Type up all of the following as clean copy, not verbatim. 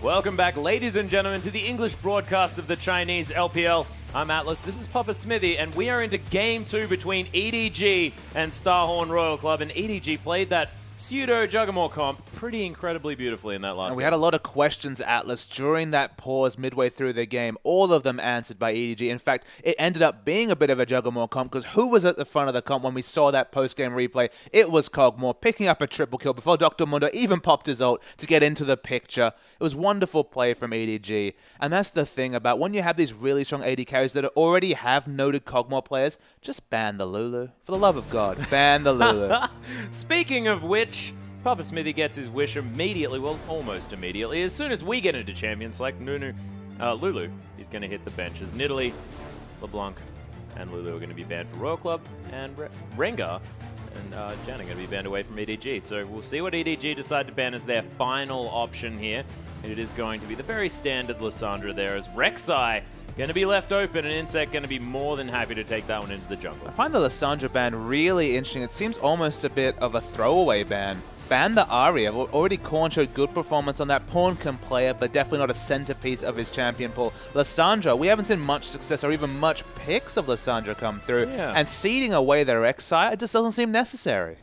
Welcome back, ladies and gentlemen, to the English broadcast of the Chinese LPL. I'm Atlas, this is Papa Smithy, and we are into Game 2 between EDG and Starhorn Royal Club. And EDG played that pseudo-Juggernaut comp pretty incredibly beautifully in that last game. We had a lot of questions, Atlas, during that pause midway through the game. All of them answered by EDG. In fact, it ended up being a bit of a Juggernaut comp because who was at the front of the comp when we saw that post-game replay? It was Cogmore picking up a triple kill before Dr. Mundo even popped his ult to get into the picture. It was wonderful play from EDG. And that's the thing about when you have these really strong AD carries that already have noted Cogmore players, just ban the Lulu. For the love of God, ban the Lulu. Speaking of which, Papa Smithy gets his wish immediately, well, almost immediately. As soon as we get into champions like Lulu, he's going to hit the benches. Nidalee, LeBlanc, and Lulu are going to be banned for Royal Club, and Rengar and Jan are going to be banned away from EDG. So we'll see what EDG decide to ban as their final option here. It is going to be the very standard Lissandra there, as Rek'Sai going to be left open, and Insect going to be more than happy to take that one into the jungle. I find the Lissandra ban really interesting. It seems almost a bit of a throwaway ban. Ban the Ahri. Already Korn showed good performance on that. Pawn can play it, but definitely not a centerpiece of his champion pool. Lissandra, we haven't seen much success or even much picks of Lissandra come through. Yeah. And seeding away their Rek'Sai, it just doesn't seem necessary.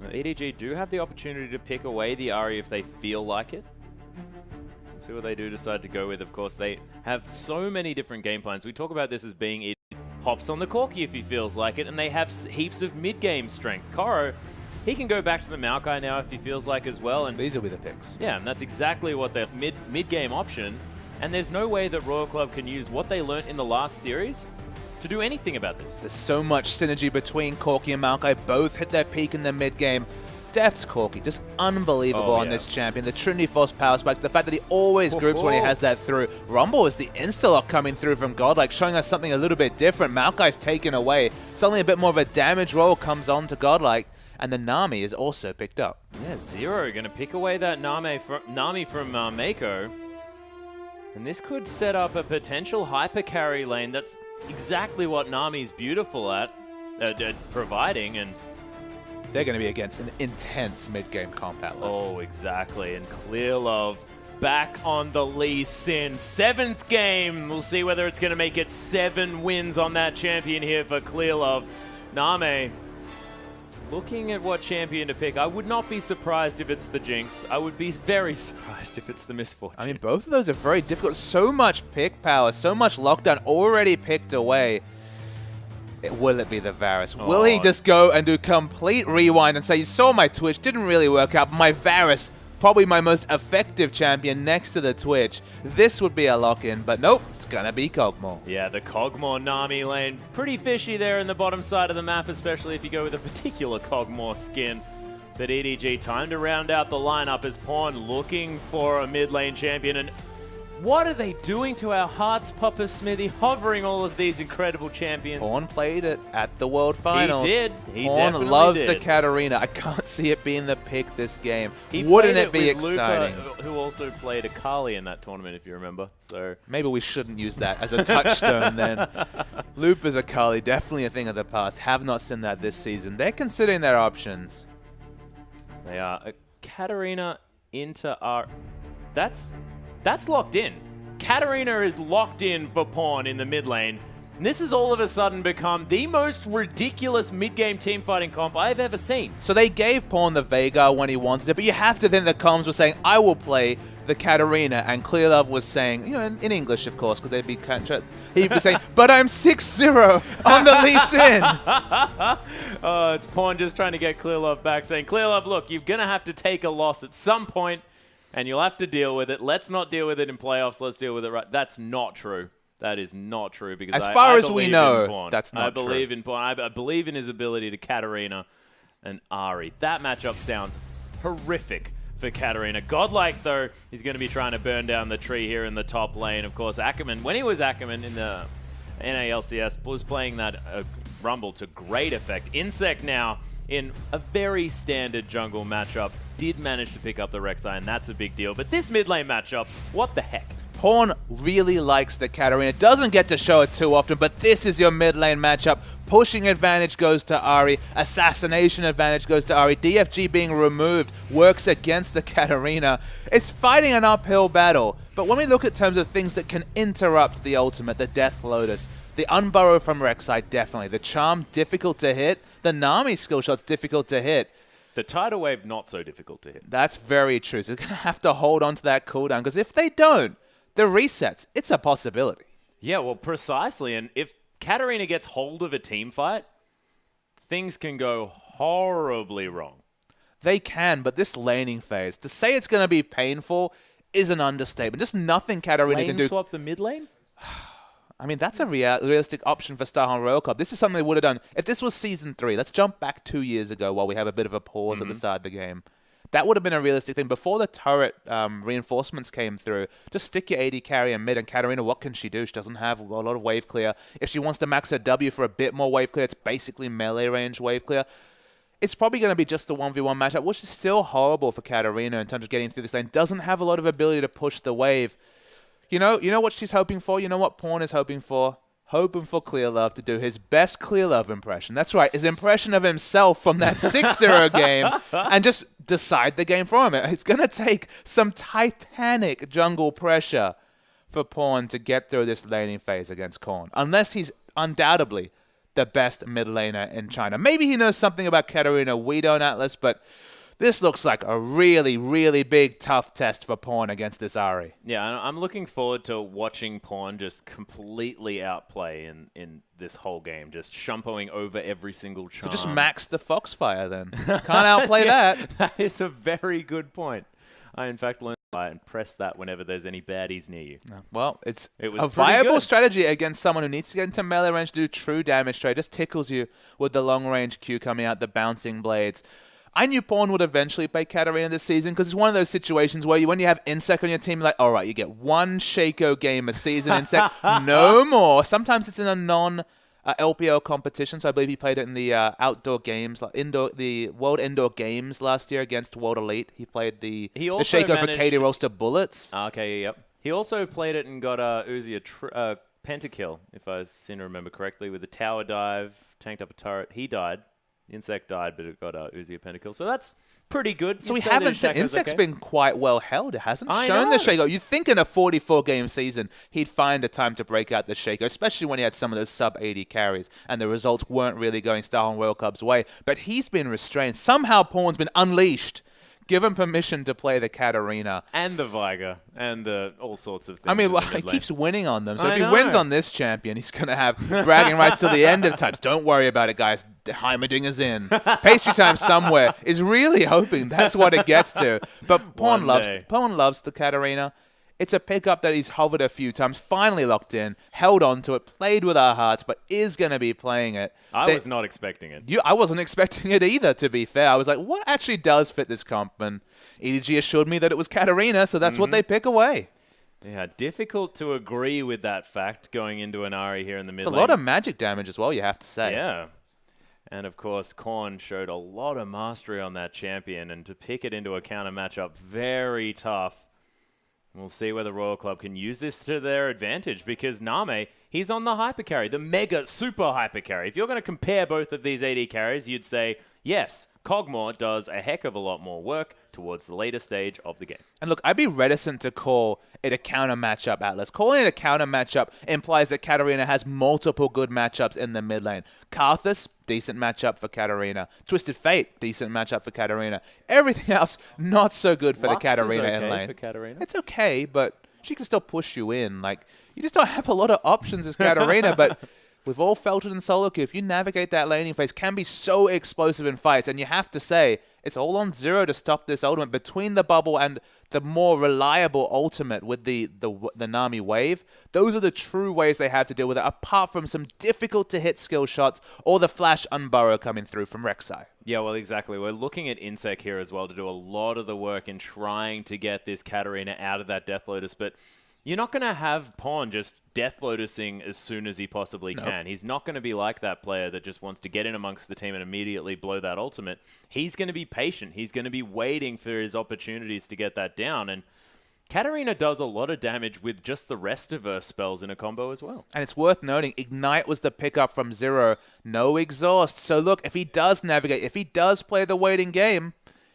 EDG do have the opportunity to pick away the Ahri if they feel like it. See what they do decide to go with. Of course, they have so many different game plans. We talk about this as being it hops on the Corki if he feels like it, and they have heaps of mid-game strength. Koro, he can go back to the Maokai now if he feels like as well. And these will be the picks. Yeah, and that's exactly what their mid-game option. And there's no way that Royal Club can use what they learnt in the last series to do anything about this. There's so much synergy between Corki and Maokai. Both hit their peak in their mid-game. Death's Corki, just unbelievable on this champion. The Trinity Force power spikes, the fact that he always groups when he has that through. Rumble is the insta-lock coming through from Godlike, showing us something a little bit different. Maokai's taken away. Suddenly a bit more of a damage roll comes on to Godlike, and the Nami is also picked up. Yeah, Zero going to pick away that Nami from Mako. And this could set up a potential hyper carry lane. That's exactly what Nami's beautiful at providing, and they're going to be against an intense mid-game comp, Atlas. Oh, exactly. And Clearlove back on the Lee Sin. 7th game. We'll see whether it's going to make it 7 wins on that champion here for Clearlove. Name, looking at what champion to pick, I would not be surprised if it's the Jinx. I would be very surprised if it's the Misfortune. I mean, both of those are very difficult. So much pick power, so much lockdown already picked away. Will it be the Varus? Will he just go and do complete rewind and say, you saw my Twitch, didn't really work out, but my Varus, probably my most effective champion next to the Twitch. This would be a lock-in, but nope, it's going to be Cogmore. Yeah, the Cogmore Nami lane. Pretty fishy there in the bottom side of the map, especially if you go with a particular Cogmore skin. But EDG, time to round out the lineup as Pawn looking for a mid lane champion. And what are they doing to our hearts, Papa Smithy, hovering all of these incredible champions? Pawn played it at the World Finals. He did. Pawn loves the Katarina. I can't see it being the pick this game. Wouldn't it be exciting? Luca, who also played Akali in that tournament, if you remember. So maybe we shouldn't use that as a touchstone then. Lupa's Akali, definitely a thing of the past. Have not seen that this season. They're considering their options. They are. Katarina into our... That's locked in. Katarina is locked in for Pawn in the mid lane. And this has all of a sudden become the most ridiculous mid-game teamfighting comp I've ever seen. So they gave Pawn the Veigar when he wanted it, but you have to think the comms were saying, I will play the Katarina, and Clearlove was saying, you know, in English, of course, because he'd be saying, but I'm 6-0 on the Lee Sin. It's Pawn just trying to get Clearlove back, saying, Clearlove, look, you're going to have to take a loss at some point, and you'll have to deal with it. Let's not deal with it in playoffs. Let's deal with it right. That's not true. That is not true. Because as far as we know, that's not true. I believe in Pawn. I believe in his ability to Katarina and Ahri. That matchup sounds horrific for Katarina. Godlike, though, is going to be trying to burn down the tree here in the top lane. Of course, Ackerman, when he was Ackerman in the NALCS, was playing that Rumble to great effect. Insect now in a very standard jungle matchup did manage to pick up the Rek'Sai, and that's a big deal. But this mid lane matchup, what the heck? Pawn really likes the Katarina. Doesn't get to show it too often, but this is your mid lane matchup. Pushing advantage goes to Ahri. Assassination advantage goes to Ahri. DFG being removed works against the Katarina. It's fighting an uphill battle. But when we look at terms of things that can interrupt the ultimate, the Death Lotus, the Unburrow from Rek'Sai, definitely. The Charm, difficult to hit. The Nami skill shot's difficult to hit. The Tidal Wave, not so difficult to hit. That's very true. So they're going to have to hold on to that cooldown, because if they don't, the resets, it's a possibility. Yeah, well, precisely. And if Katarina gets hold of a team fight, things can go horribly wrong. They can, but this laning phase, to say it's going to be painful is an understatement. Just nothing Katarina can do. Lane swap the mid lane? I mean, that's a realistic option for Starhorn Royal Cup. This is something they would have done. If this was Season 3, let's jump back 2 years ago while we have a bit of a pause at the start of the game. That would have been a realistic thing. Before the turret reinforcements came through, just stick your AD carrier mid, and Katarina, what can she do? She doesn't have a lot of wave clear. If she wants to max her W for a bit more wave clear, it's basically melee range wave clear. It's probably going to be just the 1v1 matchup, which is still horrible for Katarina in terms of getting through this lane. Doesn't have a lot of ability to push the wave. You know what she's hoping for? You know what Pawn is hoping for? Hoping for Clear Love to do his best Clear Love impression. That's right, his impression of himself from that 6-0 game, and just decide the game for him. It's going to take some titanic jungle pressure for Pawn to get through this laning phase against Korn, unless he's undoubtedly the best mid laner in China. Maybe he knows something about Katarina we don't, Atlas, but this looks like a really, really big, tough test for Pawn against this Ahri. Yeah, I'm looking forward to watching Pawn just completely outplay in this whole game, just shumpoing over every single charm. So just max the Foxfire then. Can't outplay that. That is a very good point. I, in fact, learned that and press that whenever there's any baddies near you. Well, it was a pretty viable good strategy against someone who needs to get into melee range to do true damage trade. Just tickles you with the long-range Q coming out, the bouncing blades. I knew Pawn would eventually play Katarina this season, because it's one of those situations where when you have Insec on your team, you're like, all right, you get one Shaco game a season, Insec, no more. Sometimes it's in a non-LPL competition, so I believe he played it in the outdoor games, the World Indoor Games last year against World Elite. He played the Shaco for Katie Roaster Bullets. Okay, yep. He also played it and got Uzi a pentakill, if I seem to remember correctly, with a tower dive, tanked up a turret. He died. Insect died, but it got Uzi a pentakill. So that's pretty good. So we haven't seen Insect's been quite well held. It hasn't shown know. the Shaco. You'd think in a 44-game season he'd find a time to break out the Shaco, especially when he had some of those sub-80 carries and the results weren't really going Starhorn World Cup's way. But he's been restrained. Somehow Pawn's been unleashed, given permission to play the Katarina. And the Viger, and the all sorts of things. I mean, he keeps winning on them. So if he know. wins on this champion, he's going to have bragging rights till the end of time. Don't worry about it, guys. Heimerdinger's in. Pastry time somewhere is really hoping that's what it gets to. But Pawn loves the Katarina. It's a pickup that he's hovered a few times, finally locked in, held on to it, played with our hearts, but is going to be playing it. I was not expecting it. I wasn't expecting it either, to be fair. I was like, what actually does fit this comp? And EDG assured me that it was Katarina, so that's what they pick away. Yeah, difficult to agree with that fact going into an Ahri here in the mid lane. It's a lot of magic damage as well, you have to say. Yeah. And of course, Korn showed a lot of mastery on that champion, and to pick it into a counter matchup, very tough. We'll see whether Royal Club can use this to their advantage, because Name, he's on the hyper carry, the mega super hyper carry. If you're going to compare both of these AD carries, you'd say, yes, Cogmore does a heck of a lot more work towards the later stage of the game. And look, I'd be reticent to call it a counter matchup, Atlas. Calling it a counter matchup implies that Katarina has multiple good matchups in the mid lane. Karthus, decent matchup for Katarina. Twisted Fate, decent matchup for Katarina. Everything else, not so good for Lux the Katarina is okay in lane. for Katarina. It's okay, but she can still push you in. Like, you just don't have a lot of options as Katarina, but we've all felt it in solo queue. If you navigate that laning phase, can be so explosive in fights, and you have to say, it's all on zero to stop this ultimate. Between the bubble and the more reliable ultimate with the Nami wave, those are the true ways they have to deal with it, apart from some difficult-to-hit skill shots or the flash unburrow coming through from Rek'Sai. Yeah, well, exactly. We're looking at Insec here as well to do a lot of the work in trying to get this Katarina out of that Death Lotus, but you're not going to have Pawn just Death Lotusing as soon as he possibly can. He's not going to be like that player that just wants to get in amongst the team and immediately blow that ultimate. He's going to be patient. He's going to be waiting for his opportunities to get that down. And Katarina does a lot of damage with just the rest of her spells in a combo as well. And it's worth noting, Ignite was the pickup from Zero. No exhaust. So look, if he does navigate, if he does play the waiting game,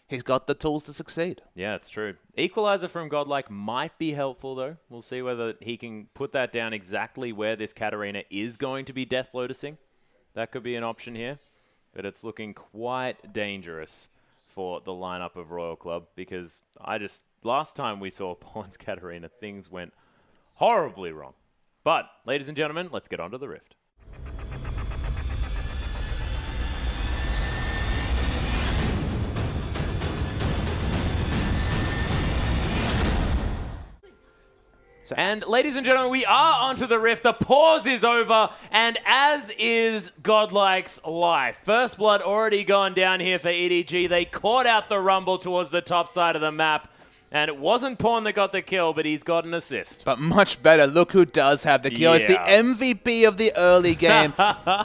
he's got the tools to succeed. Yeah, it's true. Equalizer from Godlike might be helpful, though. We'll see whether he can put that down exactly where this Katarina is going to be Death Lotusing. That could be an option here. But it's looking quite dangerous for the lineup of Royal Club because last time we saw Pawn's Katarina, things went horribly wrong. But, ladies and gentlemen, let's get on to the Rift. And ladies and gentlemen, we are onto the Rift. The pause is over, and as is Godlike's life. First blood already gone down here for EDG. They caught out the Rumble towards the top side of the map, and it wasn't Pawn that got the kill, but he's got an assist. But much better. Look who does have the kill. Yeah. It's the MVP of the early game.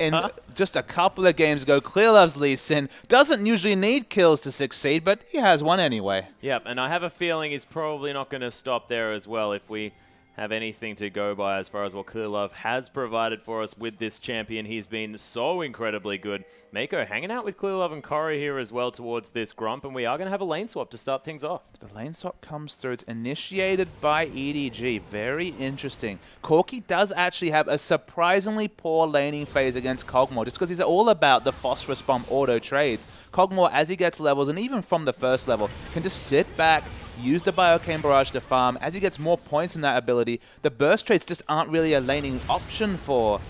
In just a couple of games ago, Clearlove's Lee Sin doesn't usually need kills to succeed, but he has one anyway. Yep, and I have a feeling he's probably not going to stop there as well if we have anything to go by as far as what Clearlove has provided for us with this champion. He's been so incredibly good. Mako hanging out with Clearlove and Corey here as well towards this Grump, and we are going to have a lane swap to start things off. The lane swap comes through. It's initiated by EDG. Very interesting. Corky does actually have a surprisingly poor laning phase against Cogmore, just because he's all about the phosphorus bomb auto trades. Cogmore, as he gets levels, and even from the first level, can just sit back, use the Biocane Barrage to farm. As he gets more points in that ability, the burst trades just aren't really a laning option for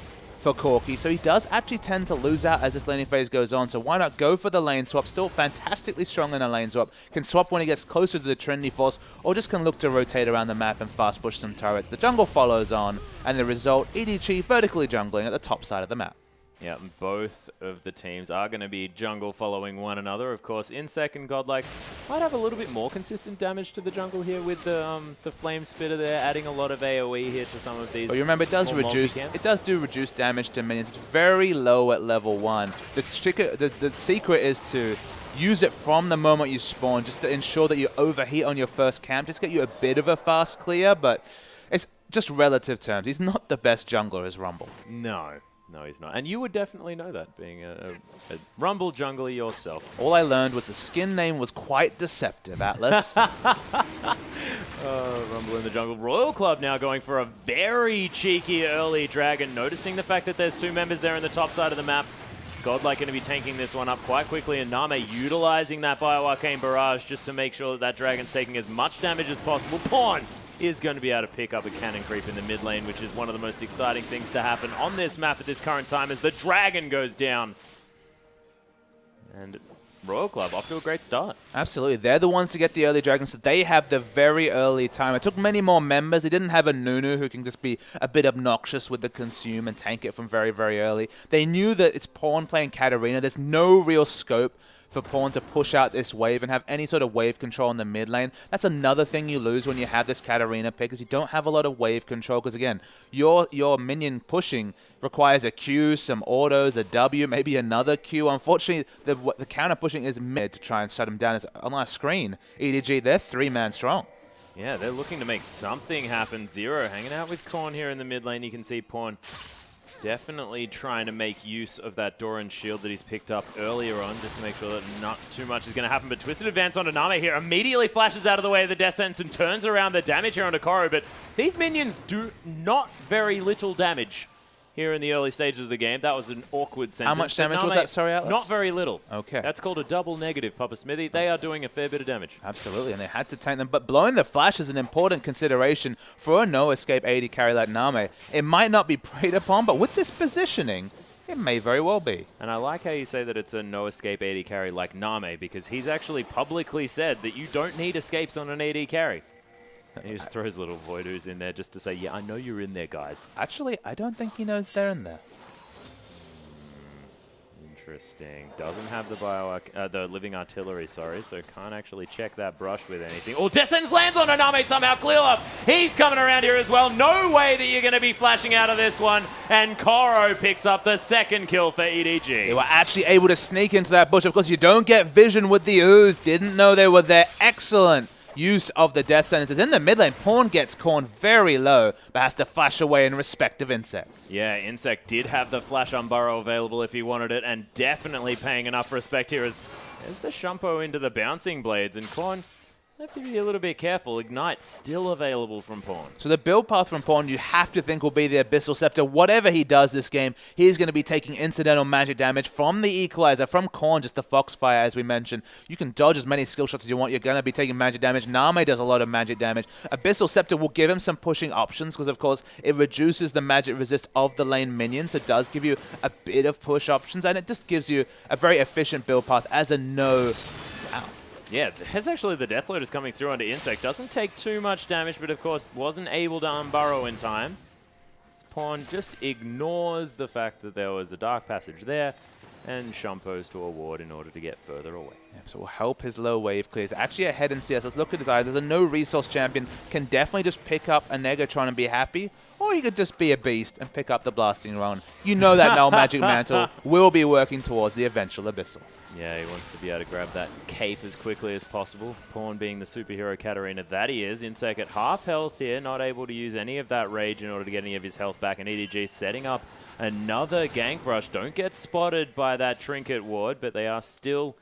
Corky, so he does actually tend to lose out as this laning phase goes on, so why not go for the lane swap? Still fantastically strong in a lane swap. Can swap when he gets closer to the Trinity Force, or just can look to rotate around the map and fast push some turrets. The jungle follows on, and the result, EDG vertically jungling at the top side of the map. Yeah, both of the teams are going to be jungle following one another. Of course, in second, Godlike might have a little bit more consistent damage to the jungle here with the Flame Spitter there, adding a lot of AoE here to some of these. But you remember, it does do reduced damage to minions. It's very low at level 1. The secret is to use it from the moment you spawn, just to ensure that you overheat on your first camp. Just get you a bit of a fast clear, but it's just relative terms. He's not the best jungler as Rumble. No, he's not. And you would definitely know that, being a Rumble jungler yourself. All I learned was the skin name was quite deceptive, Atlas. Rumble in the jungle. Royal Club now going for a very cheeky early dragon, noticing the fact that there's two members there in the top side of the map. Godlike going to be tanking this one up quite quickly, and Name utilizing that Bioarcane Barrage just to make sure that that dragon's taking as much damage as possible. Pawn is going to be able to pick up a cannon creep in the mid lane, which is one of the most exciting things to happen on this map at this current time as the dragon goes down. And Royal Club off to a great start. Absolutely. They're the ones to get the early dragons, so they have the very early time. It took many more members. They didn't have a Nunu who can just be a bit obnoxious with the consume and tank it from very, very early. They knew that it's Pawn playing Katarina. There's no real scope for Pawn to push out this wave and have any sort of wave control in the mid lane. That's another thing you lose when you have this Katarina pick, is you don't have a lot of wave control, because again, your minion pushing requires a Q, some autos, a W, maybe another Q. Unfortunately, the counter pushing is mid to try and shut him down. As on our screen, EDG, they're 3-man strong. Yeah, they're looking to make something happen. Zero hanging out with Korn here in the mid lane. You can see Pawn definitely trying to make use of that Doran shield that he's picked up earlier on, just to make sure that not too much is going to happen. But Twisted Advance onto Name here immediately flashes out of the way of the Death Sentence and turns around the damage here onto Koro. But these minions do not very little damage here in the early stages of the game. That was an awkward sentence. How much damage was that? Sorry, Atlas? Not very little. Okay. That's called a double negative, Papa Smithy. They are doing a fair bit of damage. Absolutely, and they had to tank them. But blowing the flash is an important consideration for a no-escape AD carry like Name. It might not be preyed upon, but with this positioning, it may very well be. And I like how you say that it's a no-escape AD carry like Name, because he's actually publicly said that you don't need escapes on an AD carry. He just throws little Voidoos in there just to say, yeah, I know you're in there, guys. Actually, I don't think he knows they're in there. Interesting. Doesn't have the living artillery, sorry, so can't actually check that brush with anything. Oh, Descens lands on Name somehow. Clearlove, he's coming around here as well. No way that you're going to be flashing out of this one. And Koro picks up the second kill for EDG. They were actually able to sneak into that bush. Of course, you don't get vision with the ooze. Didn't know they were there. Excellent use of the death sentences. In the mid lane, Pawn gets corned very low, but has to flash away in respect of Insect. Yeah, Insect did have the flash on Burrow available if he wanted it, and definitely paying enough respect here as the Shumpo into the bouncing blades, and Corn have to be a little bit careful. Ignite still available from Pawn. So the build path from Pawn, you have to think will be the Abyssal Scepter. Whatever he does this game, he's going to be taking incidental magic damage from the Equalizer, from Corn, just the Foxfire, as we mentioned. You can dodge as many skill shots as you want. You're going to be taking magic damage. Name does a lot of magic damage. Abyssal Scepter will give him some pushing options because, of course, it reduces the magic resist of the lane minions. So it does give you a bit of push options, and it just gives you a very efficient build path as a no... Wow. Yeah, there's actually the Death Load is coming through onto Insect. Doesn't take too much damage, but of course wasn't able to unburrow in time. This Pawn just ignores the fact that there was a Dark Passage there, and Shumpos to a ward in order to get further away. Yeah, so we'll help his low wave clear. He's actually ahead in CS. Let's look at his eye. There's a no resource champion. Can definitely just pick up a Negatron and be happy. Or he could just be a beast and pick up the Blasting Run. You know that Null Magic Mantle will be working towards the eventual Abyssal. Yeah, he wants to be able to grab that cape as quickly as possible. Pawn being the superhero Katarina that he is. Insect at half health here, not able to use any of that rage in order to get any of his health back. And EDG setting up another gank rush. Don't get spotted by that trinket ward, but they are still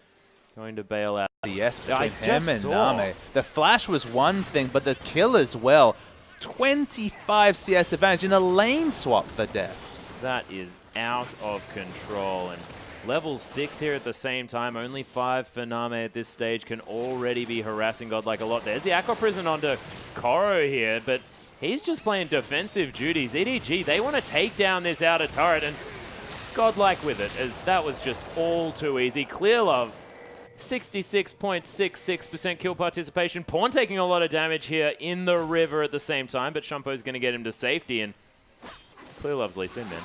going to bail out. Yes, between him and Name. The flash was one thing, but the kill as well. 25 CS advantage in a lane swap for death. That is out of control. And level 6 here at the same time. Only 5 for Name at this stage. Can already be harassing Godlike a lot. There's the Aqua Prison onto Koro here, but he's just playing defensive duties. EDG, they want to take down this outer turret, and Godlike with it, as that was just all too easy. Clear Love, 66.66% kill participation. Pawn taking a lot of damage here in the river at the same time, but Shumpo's going to get him to safety, and Clear Love's Lee Sin, man.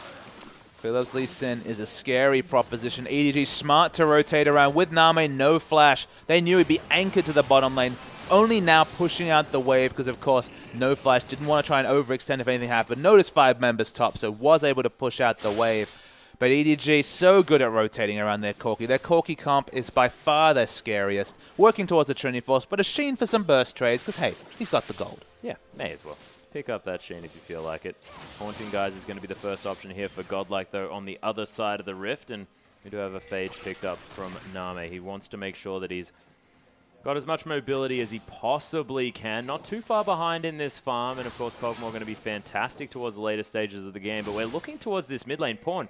Clear Love's Lee Sin is a scary proposition. EDG smart to rotate around with Name, no flash. They knew he'd be anchored to the bottom lane. Only now pushing out the wave because, of course, no flash. Didn't want to try and overextend if anything happened. Noticed 5 members top, so was able to push out the wave. But EDG so good at rotating around their Corki. Their Corki comp is by far their scariest. Working towards the Trinity Force, but a Sheen for some burst trades because, hey, he's got the gold. Yeah, may as well. Pick up that Sheen if you feel like it. Haunting Guys is going to be the first option here for Godlike, though, on the other side of the rift. And we do have a Phage picked up from Name. He wants to make sure that he's got as much mobility as he possibly can. Not too far behind in this farm. And, of course, Kog'Maw going to be fantastic towards the later stages of the game. But we're looking towards this mid lane. Pawn,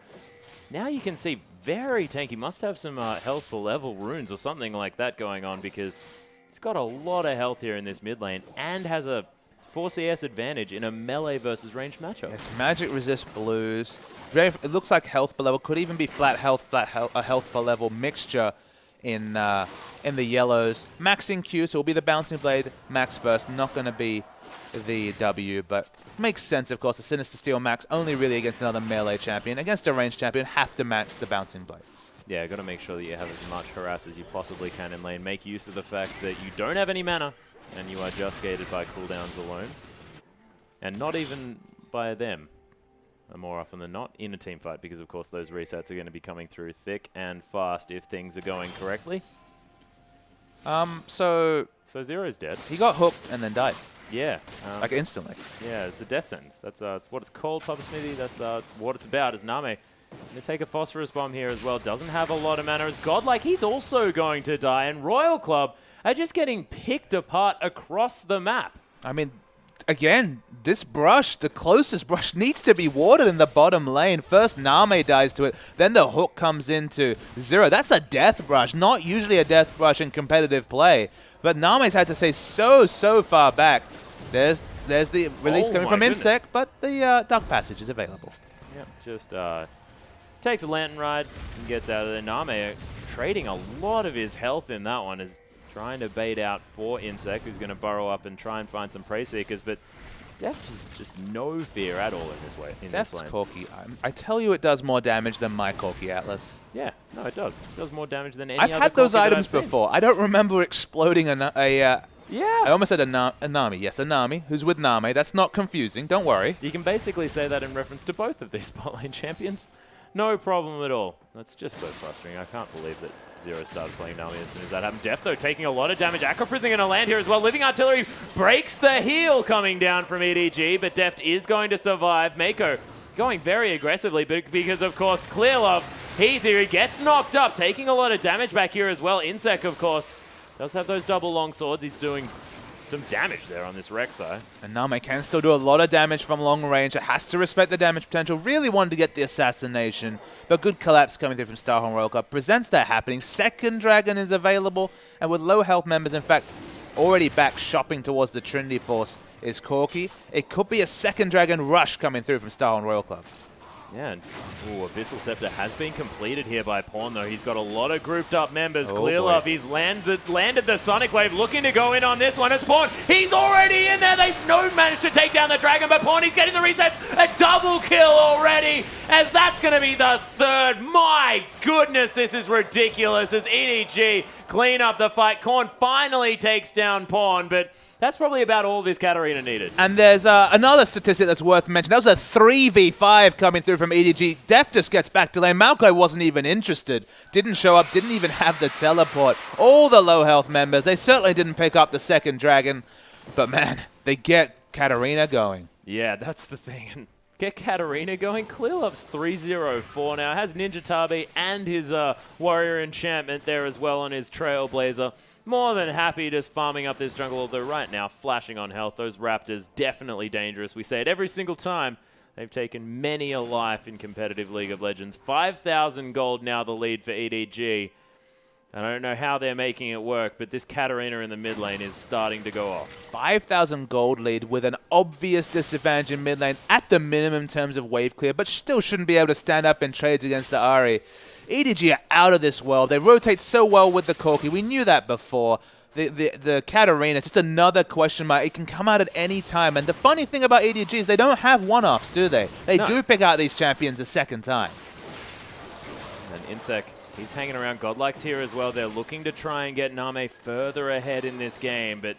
now you can see very tanky. Must have some health for level runes or something like that going on, because he's got a lot of health here in this mid lane and has a 4 CS advantage in a melee versus ranged matchup. Yes, magic resist blues. It looks like health per level. Could even be flat health a health per level mixture in the yellows. Maxing Q, so it'll be the Bouncing Blade max first. Not going to be the W, but makes sense, of course. The Sinister Steel max only really against another melee champion. Against a ranged champion, have to match the Bouncing Blades. Yeah, got to make sure that you have as much harass as you possibly can in lane. Make use of the fact that you don't have any mana, and you are just gated by cooldowns alone. And not even by them, more often than not, in a team fight, because of course those resets are going to be coming through thick and fast if things are going correctly. So Zero's dead. He got hooked and then died. Yeah. Like instantly. Yeah, it's a death sentence. That's it's what it's called, Papa Smithy. That's it's what it's about, is Name. Going to take a Phosphorus Bomb here as well. Doesn't have a lot of mana. As Godlike, he's also going to die. And Royal Club are just getting picked apart across the map. I mean, again, this brush, the closest brush, needs to be warded in the bottom lane. First, Name dies to it. Then the hook comes into Zero. That's a death brush. Not usually a death brush in competitive play. But Name's had to stay so far back. There's the release coming from Insect, but the Dark Passage is available. Yep, just takes a Lantern Ride and gets out of there. Name trading a lot of his health in that one, is trying to bait out for Insect, who's going to burrow up and try and find some Prey Seekers, but Deft is just no fear at all in this way. Deft's Corki, I tell you, it does more damage than my Corki Atlas. Yeah, no, it does. It does more damage than any I've other had those Corki items before. I don't remember exploding yeah. I almost said a Nami. Yes, a Nami, who's with Name. That's not confusing. Don't worry. You can basically say that in reference to both of these bot lane champions. No problem at all. That's just so frustrating. I can't believe that Zero started playing Nami as soon as that happened. Deft, though, taking a lot of damage. Acro Prison going to land here as well. Living Artillery breaks the heal coming down from EDG, but Deft is going to survive. Mako going very aggressively, but because, of course, Clearlove, he's here. He gets knocked up, taking a lot of damage back here as well. Insec, of course, does have those double long swords. He's doing some damage there on this Rek'Sai. And Nami can still do a lot of damage from long range. It has to respect the damage potential. Really wanted to get the assassination, but good collapse coming through from Starhorn Royal Cup presents that happening. Second Dragon is available, and with low health members, in fact, already back shopping towards the Trinity Force is Corki. It could be a second Dragon rush coming through from Starhorn Royal Club. Yeah, and Abyssal Scepter has been completed here by Pawn, though. He's got a lot of grouped up members. Clearlove, he's landed the Sonic Wave, looking to go in on this one. It's Pawn. He's already in there. They've managed to take down the Dragon, but Pawn, he's getting the resets. A double kill already, as that's going to be the third. My goodness, this is ridiculous as EDG clean up the fight. Korn finally takes down Pawn, but that's probably about all this Katarina needed. And there's another statistic that's worth mentioning. That was a 3v5 coming through from EDG. Deft just gets back to lane. Malko wasn't even interested. Didn't show up, didn't even have the teleport. All the low health members, they certainly didn't pick up the second Dragon. But man, they get Katarina going. Yeah, that's the thing. Get Katarina going. Clearlove's 3-0-4 now. Has Ninja Tabi and his Warrior Enchantment there as well on his Trailblazer. More than happy just farming up this jungle, although right now flashing on health. Those Raptors definitely dangerous. We say it every single time. They've taken many a life in competitive League of Legends. 5,000 gold now the lead for EDG. And I don't know how they're making it work, but this Katarina in the mid lane is starting to go off. 5,000 gold lead with an obvious disadvantage in mid lane at the minimum in terms of wave clear, but still shouldn't be able to stand up in trades against the Ahri. EDG are out of this world. They rotate so well with the Corki. We knew that before. The Katarina, just another question mark. It can come out at any time. And the funny thing about EDG is they don't have one-offs, do they? They do pick out these champions a second time. And Insec, he's hanging around. Godlike's here as well. They're looking to try and get Name further ahead in this game, but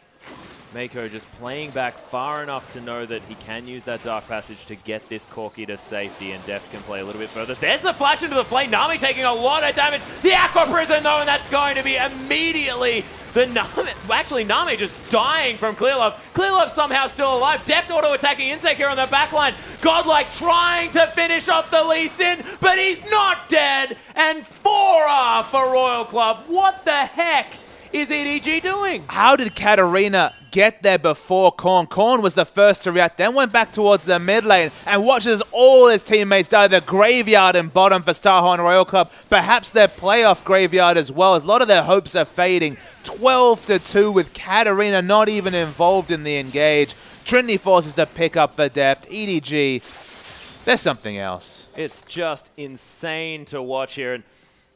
Mako just playing back far enough to know that he can use that Dark Passage to get this Corki to safety, and Deft can play a little bit further. There's the flash into the flame. Nami taking a lot of damage. The Aqua Prison, though, and that's going to be immediately the Nami. Actually, Nami just dying from Clearlove. Clearlove somehow still alive. Deft auto-attacking Insect here on the backline. Godlike trying to finish off the Lee Sin, but he's not dead. And 4R for Royal Club. What the heck is EDG doing? How did Katarina get there before Korn? Korn was the first to react, then went back towards the mid lane and watches all his teammates die. The graveyard in bottom for Starhorn Royal Club. Perhaps their playoff graveyard as well, as a lot of their hopes are fading. 12-2 with Katarina not even involved in the engage. Trinity forces the pick up for Deft. EDG, there's something else. It's just insane to watch here. And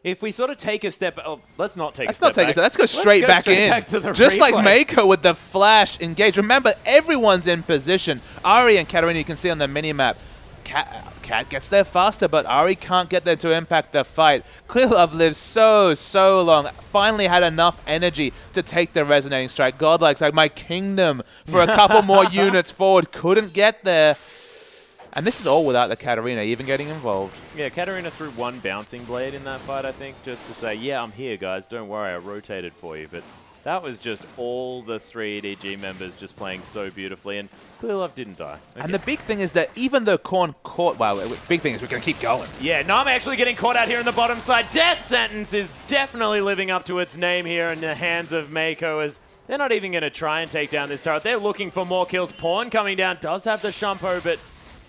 if we sort of take a step, let's not take a step back. Let's go straight back in. Back to the just replay. like Mako with the flash engage. Remember, everyone's in position. Ahri and Katarina, you can see on the minimap. Cat gets there faster, but Ahri can't get there to impact the fight. Clearlove lives so long. Finally had enough energy to take the Resonating Strike. Godlike's like, my kingdom for a couple more units forward. Couldn't get there. And this is all without the Katarina even getting involved. Yeah, Katarina threw one Bouncing Blade in that fight, I think, just to say, yeah, I'm here, guys. Don't worry, I rotated for you. But that was just all the 3 EDG members just playing so beautifully, and Clearlove didn't die. Okay. And the big thing is that even though Korn caught... Wow, big thing is we're going to keep going. Yeah, Nami actually getting caught out here in the bottom side. Death Sentence is definitely living up to its name here in the hands of Mako, as they're not even going to try and take down this turret. They're looking for more kills. Pawn coming down does have the Shumpo, but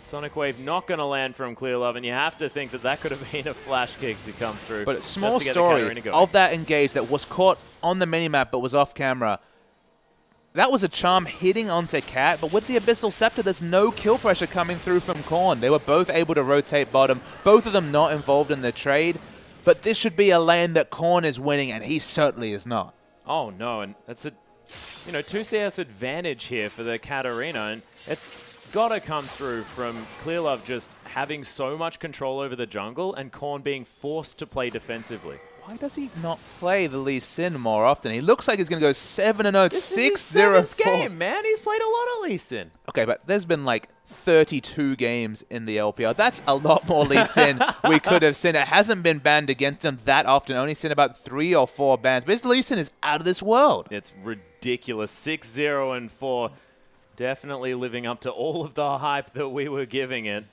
Sonic Wave not going to land from Clearlove, and you have to think that that could have been a flash kick to come through. But a small story of that engage that was caught on the minimap but was off camera. That was a charm hitting onto Cat, but with the Abyssal Scepter, there's no kill pressure coming through from Korn. They were both able to rotate bottom, both of them not involved in the trade. But this should be a lane that Korn is winning, and he certainly is not. Oh no, and that's a 2 CS advantage here for the Katarina, and it's got to come through from Clearlove just having so much control over the jungle and Korn being forced to play defensively. why does he not play the Lee Sin more often? He looks like he's going to go 7-0, This is his 7th game, man. He's played a lot of Lee Sin. Okay, but there's been like 32 games in the LPL. That's a lot more Lee Sin we could have seen. It hasn't been banned against him that often. Only seen about 3 or 4 bans. But his Lee Sin is out of this world. It's ridiculous. 6-0-4. Definitely living up to all of the hype that we were giving it.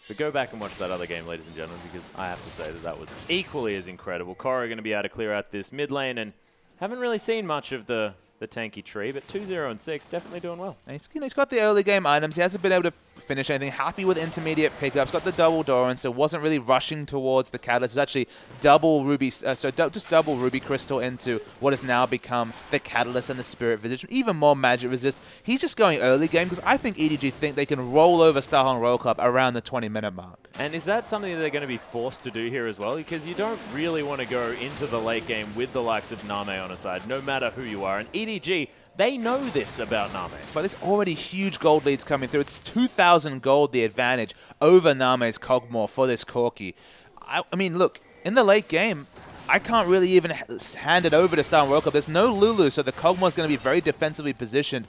But go back and watch that other game, ladies and gentlemen, because I have to say that that was equally as incredible. Korra going to be able to clear out this mid lane, and haven't really seen much of the tanky tree, but 2-0-6, definitely doing well. And he's got the early game items. He hasn't been able to finish anything. Happy with intermediate pickups. Got the double Doran, so wasn't really rushing towards the Catalyst. It's actually double Ruby, just double Ruby Crystal into what has now become the Catalyst and the Spirit Visage. Even more magic resist. He's just going early game because I think EDG think they can roll over Starhong Royal Club around the 20-minute mark. And is that something that they're going to be forced to do here as well? Because you don't really want to go into the late game with the likes of Name on a side, no matter who you are. And EDG, they know this about Name. But there's already huge gold leads coming through. It's 2,000 gold the advantage over Name's Cogmore for this Corki. I mean, look, in the late game, I can't really even hand it over to Starhong Royal Club. There's no Lulu, so the Cogmore's going to be very defensively positioned.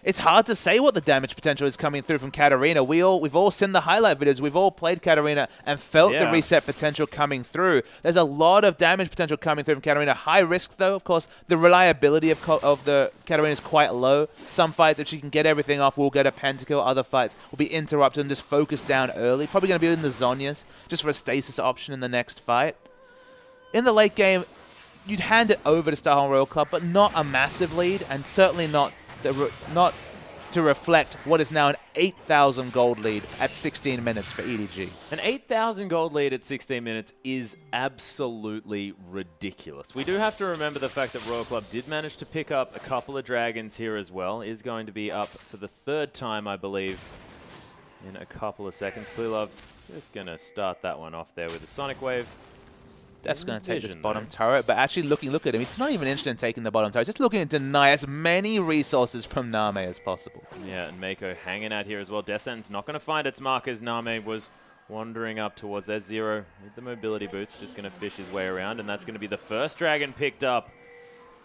It's hard to say what the damage potential is coming through from Katarina. We've all seen the highlight videos. We've all played Katarina and felt the reset potential coming through. There's a lot of damage potential coming through from Katarina. High risk, though, of course. The reliability of the Katarina is quite low. Some fights, if she can get everything off, will get a pentakill. Other fights will be interrupted and just focus down early. Probably going to be in the Zhonya's, just for a stasis option in the next fight. In the late game, you'd hand it over to Starhong Royal Club, but not a massive lead, and certainly not to reflect what is now an 8,000 gold lead at 16 minutes for EDG. An 8,000 gold lead at 16 minutes is absolutely ridiculous. We do have to remember the fact that Royal Club did manage to pick up a couple of dragons here as well. Is going to be up for the 3rd time, I believe, in a couple of seconds. Clearlove just going to start that one off there with a Sonic Wave. That's going to take this bottom turret, but actually look at him. He's not even interested in taking the bottom turret. Just looking to deny as many resources from Name as possible. Yeah, and Mako hanging out here as well. Descent's not going to find its mark as Name was wandering up towards that Zero with the mobility boots. Just going to fish his way around, and that's going to be the first dragon picked up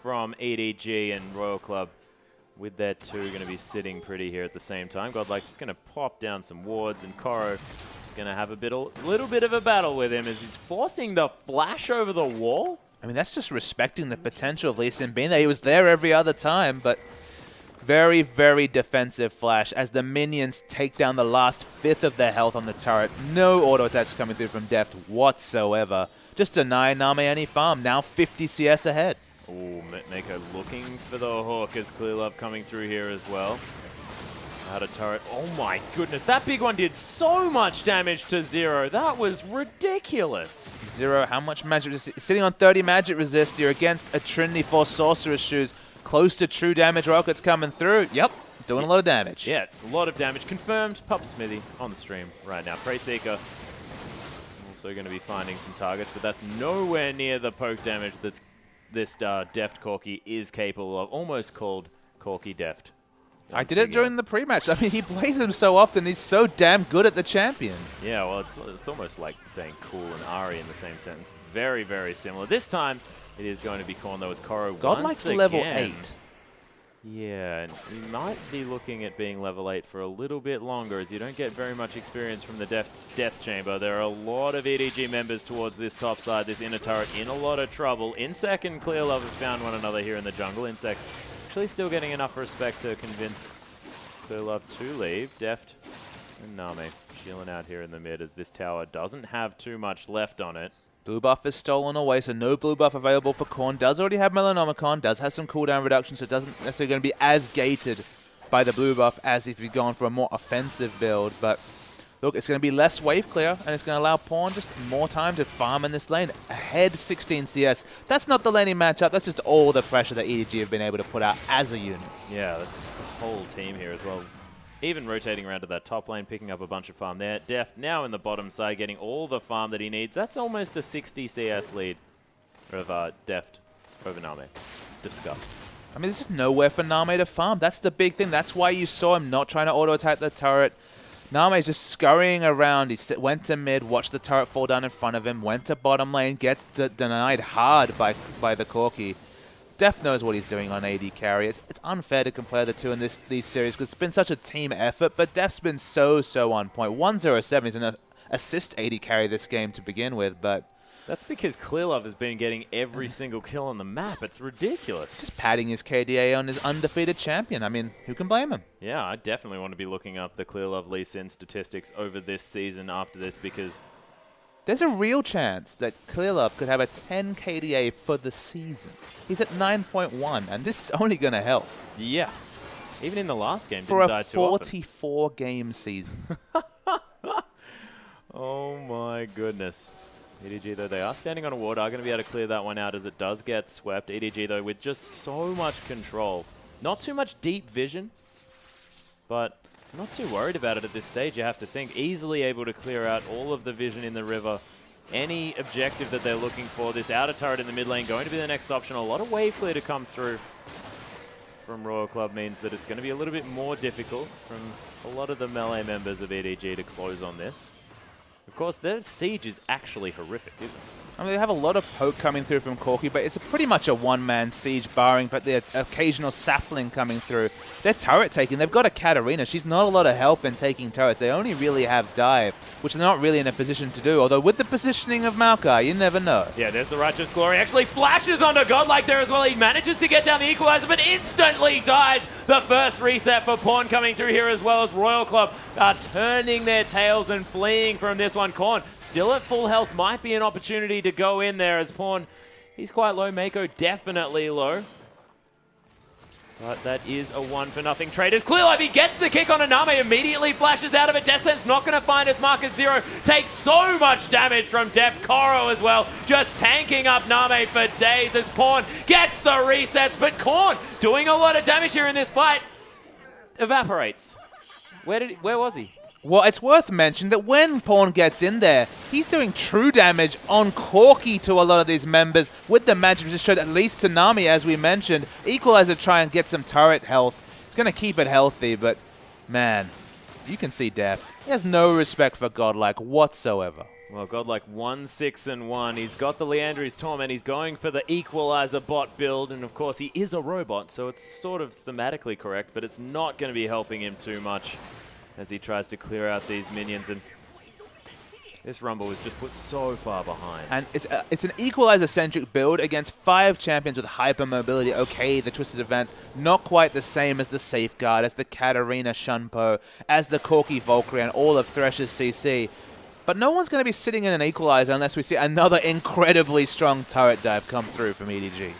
from EDG and Royal Club. With their 2 going to be sitting pretty here at the same time. Godlike just going to pop down some wards, and Koro just going to have a little bit of a battle with him as he's forcing the flash over the wall. I mean, that's just respecting the potential of Lee Sin being there. He was there every other time, but very, very defensive flash as the minions take down the last 5th of their health on the turret. No auto attacks coming through from Deft whatsoever. Just deny Name any farm. Now 50 CS ahead. Ooh, Mako looking for the hook as Clearlove coming through here as well. Out of turret. Oh my goodness, that big one did so much damage to Zero. That was ridiculous. Zero, how much magic resist? Sitting on 30 magic resist. You're against a Trinity Force Sorcerer's Shoes. Close to true damage rockets coming through. Yep, doing a lot of damage. Yeah, a lot of damage. Confirmed. Pup Smithy on the stream right now. Prey Seeker also going to be finding some targets, but that's nowhere near the poke damage that's this Deft Corki is capable of. Almost called Corki Deft. I did it during the pre-match. I mean, he plays him so often. He's so damn good at the champion. Yeah, well, it's almost like saying cool and Ari in the same sentence. Very, very similar. This time, it is going to be Korn, though, as Koro Godlike's level 8. Yeah, and you might be looking at being level 8 for a little bit longer, as you don't get very much experience from the Death Chamber. There are a lot of EDG members towards this top side, this inner turret, in a lot of trouble. Insec and Clearlove have found one another here in the jungle. Insec actually still getting enough respect to convince Clearlove to leave. Deft and Name chilling out here in the mid, as this tower doesn't have too much left on it. Blue buff is stolen away, so no blue buff available for Korn. Does already have Melanomicon, does have some cooldown reduction, so it doesn't necessarily going to be as gated by the blue buff as if you'd gone for a more offensive build. But look, it's going to be less wave clear, and it's going to allow Pawn just more time to farm in this lane. Ahead 16 CS. That's not the laning matchup, that's just all the pressure that EDG have been able to put out as a unit. Yeah, that's just the whole team here as well. Even rotating around to that top lane, picking up a bunch of farm there. Deft now in the bottom side, getting all the farm that he needs. That's almost a 60 CS lead of Deft over Name. Disgust. I mean, this is nowhere for Name to farm. That's the big thing. That's why you saw him not trying to auto-attack the turret. Name's just scurrying around. He went to mid, watched the turret fall down in front of him, went to bottom lane, gets denied hard by the Corki. Def knows what he's doing on AD carry. It's unfair to compare the two in these series because it's been such a team effort, but Def's been so on point. 107 is an assist AD carry this game to begin with, but... That's because Clearlove has been getting every single kill on the map. It's ridiculous. Just padding his KDA on his undefeated champion. I mean, who can blame him? Yeah, I definitely want to be looking up the Clearlove Lee Sin statistics over this season after this because... There's a real chance that Clearlove could have a 10 KDA for the season. He's at 9.1, and this is only going to help. Yeah. Even in the last game, for didn't die too often. For a 44-game season. Oh my goodness. EDG, though, they are standing on a ward, are going to be able to clear that one out as it does get swept. EDG, though, with just so much control. Not too much deep vision, but I'm not too worried about it at this stage, you have to think. Easily able to clear out all of the vision in the river. Any objective that they're looking for, this outer turret in the mid lane going to be the next option. A lot of wave clear to come through from Royal Club means that it's going to be a little bit more difficult from a lot of the melee members of EDG to close on this. Of course, their siege is actually horrific, isn't it? I mean, they have a lot of poke coming through from Corki, but it's pretty much a one-man siege, barring but the occasional sapling coming through. They're turret taking. They've got a Katarina. She's not a lot of help in taking turrets. They only really have dive, which they're not really in a position to do. Although with the positioning of Maokai, you never know. Yeah, there's the Righteous Glory. Actually flashes onto Godlike there as well. He manages to get down the equalizer, but instantly dies. The first reset for Pawn coming through here, as well as Royal Club are turning their tails and fleeing from this one. Korn still at full health. Might be an opportunity to go in there as Pawn. He's quite low. Mako definitely low. But that is a 1-for-0 trade. As Clearlove, he gets the kick on Aname, immediately flashes out of it. Descent's not going to find his mark as 0. Takes so much damage from Def. Koro as well, just tanking up Name for days as Pawn gets the resets. But Korn doing a lot of damage here in this fight. Evaporates. Where was he? Well, it's worth mentioning that when Pawn gets in there, he's doing true damage on Corki to a lot of these members with the magic just showed, at least to Nami, as we mentioned. Equalizer try and get some turret health. He's going to keep it healthy, but man, you can see Def. He has no respect for Godlike whatsoever. Well, Godlike 1-6-1. He's got the Leandri's Torment. He's going for the Equalizer bot build, and of course he is a robot, so it's sort of thematically correct, but it's not going to be helping him too much as he tries to clear out these minions, and this Rumble was just put so far behind. And it's an Equalizer-centric build against 5 champions with hyper-mobility. Okay, the Twisted Advance, not quite the same as the Safeguard, as the Katarina Shunpo, as the Corki Valkyrie, and all of Thresh's CC. But no one's going to be sitting in an Equalizer unless we see another incredibly strong turret dive come through from EDG.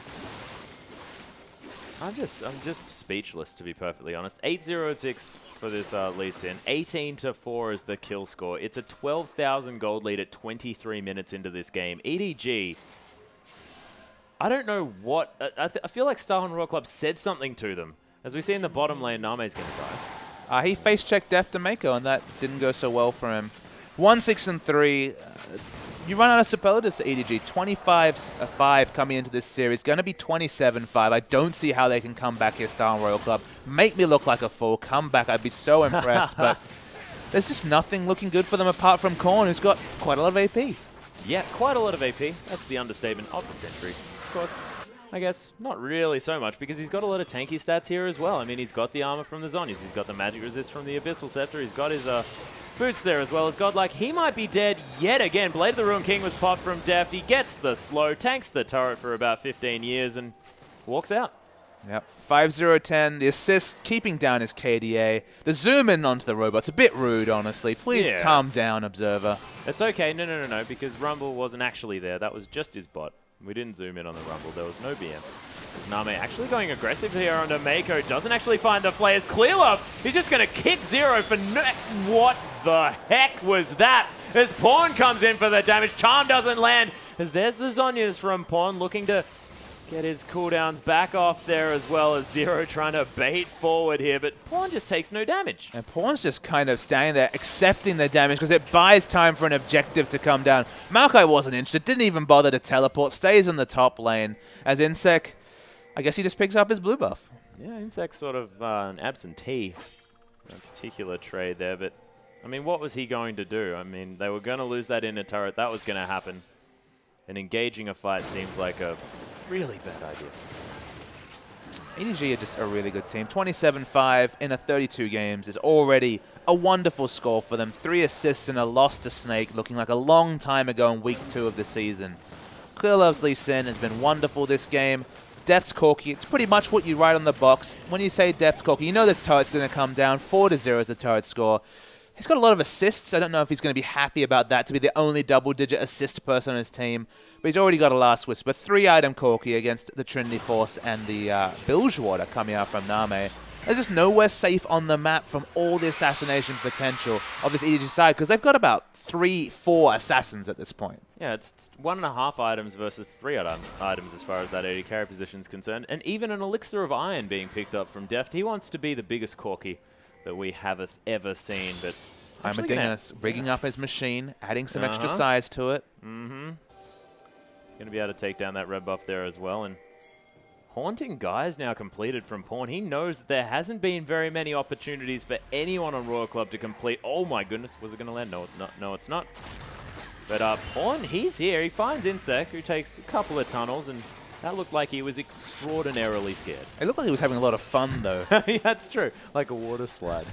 I'm just speechless, to be perfectly honest. 8-0-6 for this Lee Sin. 18-4 is the kill score. It's a 12,000 gold lead at 23 minutes into this game. EDG, I don't know what... I feel like Star and Royal Club said something to them. As we see in the bottom lane, Name's going to die. He face-checked Def to Mako, and that didn't go so well for him. 1-6-3. You run out of superlatives to EDG. 25-5 coming into this series. Going to be 27-5. I don't see how they can come back here, Star and Royal Club. Make me look like a fool. Come back. I'd be so impressed. But there's just nothing looking good for them apart from Korn, who's got quite a lot of AP. Yeah, quite a lot of AP. That's the understatement of the century. Of course, I guess not really so much because he's got a lot of tanky stats here as well. I mean, he's got the armor from the Zonyas. He's got the magic resist from the Abyssal Scepter. He's got his... boots there as well as Godlike. He might be dead yet again. Blade of the Ruined King was popped from Deft. He gets the slow, tanks the turret for about 15 years and walks out. Yep. 5-0-10. The assist keeping down his KDA. The zoom in onto the robot's a bit rude, honestly. Please calm down, Observer. It's okay. No, because Rumble wasn't actually there. That was just his bot. We didn't zoom in on the Rumble. There was no BM. Is Name actually going aggressive here onto Mako? Doesn't actually find the players. Clearlove, he's just going to kick 0 for what the heck was that? As Pawn comes in for the damage. Charm doesn't land. As there's the Zonyas from Pawn looking to get his cooldowns back off there, as well as 0 trying to bait forward here. But Pawn just takes no damage. And Pawn's just kind of standing there accepting the damage because it buys time for an objective to come down. Maokai wasn't interested. Didn't even bother to teleport. Stays in the top lane. As Insec, I guess he just picks up his blue buff. Yeah, Insect's sort of an absentee in a particular trade there, but I mean, what was he going to do? I mean, they were going to lose that inner turret. That was going to happen. And engaging a fight seems like a really bad idea. EDG are just a really good team. 27-5 in a 32 games is already a wonderful score for them. 3 assists and a loss to Snake, looking like a long time ago in week 2 of the season. Clearlove's Lee Sin has been wonderful this game. Deft's Corki, it's pretty much what you write on the box. When you say Deft's Corki, you know this turret's going to come down. 4-0 is the turret score. He's got a lot of assists. I don't know if he's going to be happy about that, to be the only double-digit assist person on his team. But he's already got a Last Whisper. 3-item Corki against the Trinity Force and the Bilgewater coming out from Name. There's just nowhere safe on the map from all the assassination potential of this EDG side, because they've got about 3-4 assassins at this point. Yeah, it's 1.5 items versus 3 items as far as that AD carry position is concerned. And even an Elixir of Iron being picked up from Deft. He wants to be the biggest Corki that we have ever seen. But I'm a dingus, rigging up his machine, adding some extra size to it. He's going to be able to take down that red buff there as well. And Haunting Guy's now completed from Pawn. He knows that there hasn't been very many opportunities for anyone on Royal Club to complete. Oh my goodness, was it going to land? No, it's not. But Pawn, he's here. He finds Insect, who takes a couple of tunnels, and that looked like he was extraordinarily scared. It looked like he was having a lot of fun, though. Yeah, that's true. Like a water slide.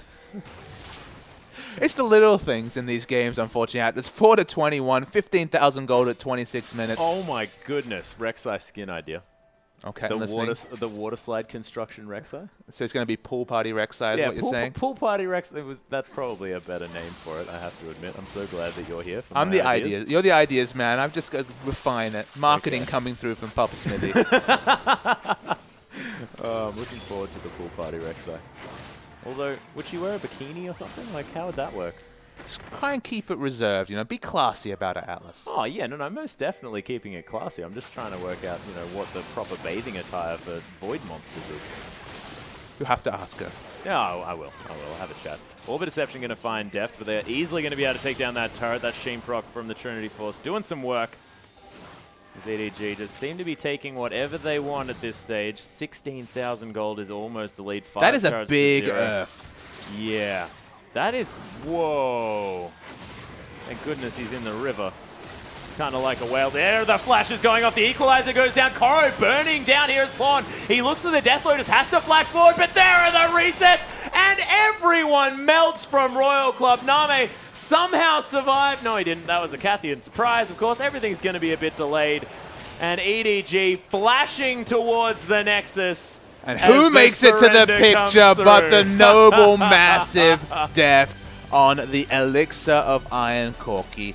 It's the little things in these games, unfortunately. It's 4-21, 15,000 gold at 26 minutes. Oh my goodness, Rek'Sai skin idea. Okay, the water slide construction Rek'Sai. So it's going to be Pool Party Rek'Sai is what you're saying? Pool Party Rek'Sai, that's probably a better name for it, I have to admit. I'm so glad that you're here. I'm the ideas. You're the ideas, man. I've just got to refine it. Marketing coming through from Papa Smithy. I'm looking forward to the Pool Party Rek'Sai. Although, would she wear a bikini or something? Like, how would that work? Just try and keep it reserved, you know. Be classy about it, Atlas. Oh, yeah, no, most definitely keeping it classy. I'm just trying to work out, you know, what the proper bathing attire for Void Monsters is. You have to ask her. Yeah, I will. I'll have a chat. Orbit Deception going to find Deft, but they're easily going to be able to take down that turret. That Sheen proc from the Trinity Force doing some work. EDG just seem to be taking whatever they want at this stage. 16,000 gold is almost the lead. That is a big earth. Yeah. That is... Whoa. Thank goodness he's in the river. It's kind of like a whale. There, the flash is going off. The equalizer goes down. Koro burning down here as Pawn. He looks for the Death Lotus, has to flash forward, but there are the resets, and everyone melts from Royal Club. Name somehow survived. No, he didn't. That was a Cathian surprise, of course. Everything's going to be a bit delayed. And EDG flashing towards the Nexus. And who makes it to the picture but the noble, massive Deft on the Elixir of Iron Corki.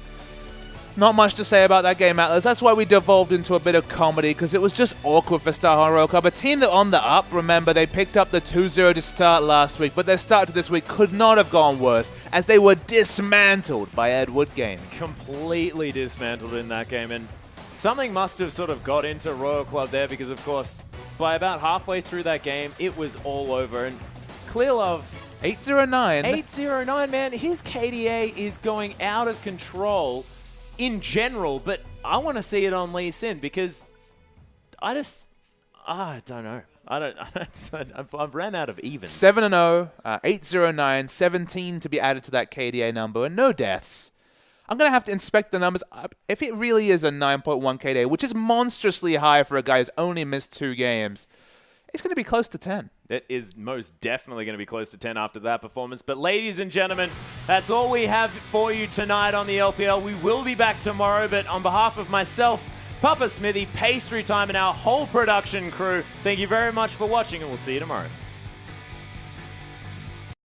Not much to say about that game, Atlas. That's why we devolved into a bit of comedy, because it was just awkward for Star Royal Club. A team that on the up, remember, they picked up the 2-0 to start last week, but their start to this week could not have gone worse, as they were dismantled by Ed Wood Gaming. Completely dismantled in that game, and something must have sort of got into Royal Club there, because, of course, by about halfway through that game, it was all over, and Clearlove... 809. 809, man. His KDA is going out of control in general, but I want to see it on Lee Sin, because I don't know. I've ran out of even. 7-0, 809, 17 to be added to that KDA number, and no deaths. I'm going to have to inspect the numbers. If it really is a 9.1 KDA, which is monstrously high for a guy who's only missed 2 games, it's going to be close to 10. It is most definitely going to be close to 10 after that performance. But ladies and gentlemen, that's all we have for you tonight on the LPL. We will be back tomorrow, but on behalf of myself, Papa Smithy, Pastry Time, and our whole production crew, thank you very much for watching, and we'll see you tomorrow.